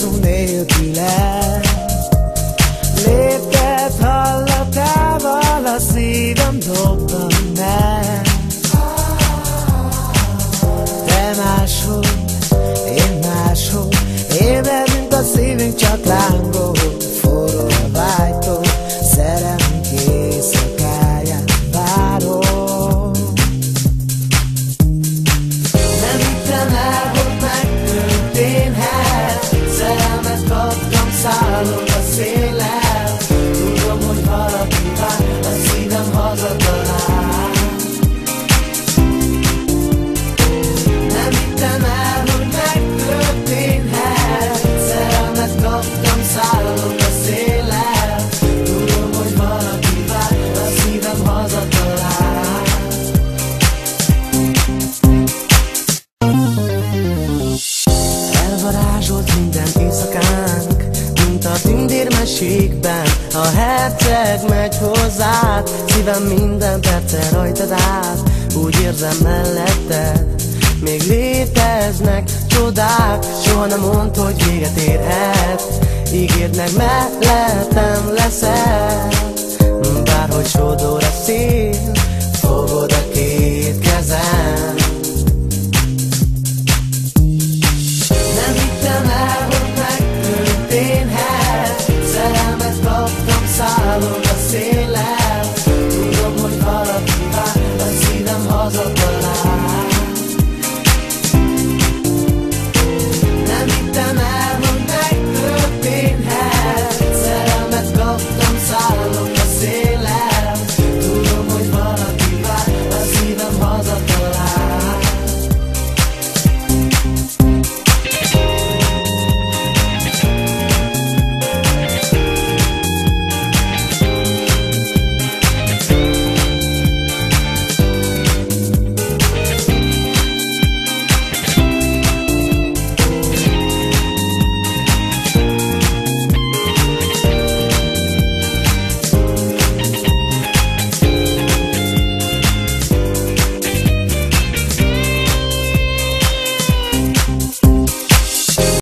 szó nélküle. Léptet hallatával a szívem dobban meg. Te máshol, én máshol, ébredünk a szívünk csak lángol. Forró a vágytól, szerelmünk éjszakáját várom. Nem hittem el, hogy megtörténhet, szerelmet kaptam, szállok a széllel. Tudom, hogy valaki vár, a szívem hazatalál. Nem hittem el, hogy megtörténhet, szerelmet kaptam, szállok a széllel. Tudom, hogy valaki vár, a szívem hazatalál. Elvarázsolt minden éjszakánk, mint a tündérmesékben. A herceg megy hozzád, szívem minden perce rajtad át. Úgy érzem melletted, még léteznek csodák. Soha nem mondd, hogy véget érhet, ígérd meg, mellettem leszel.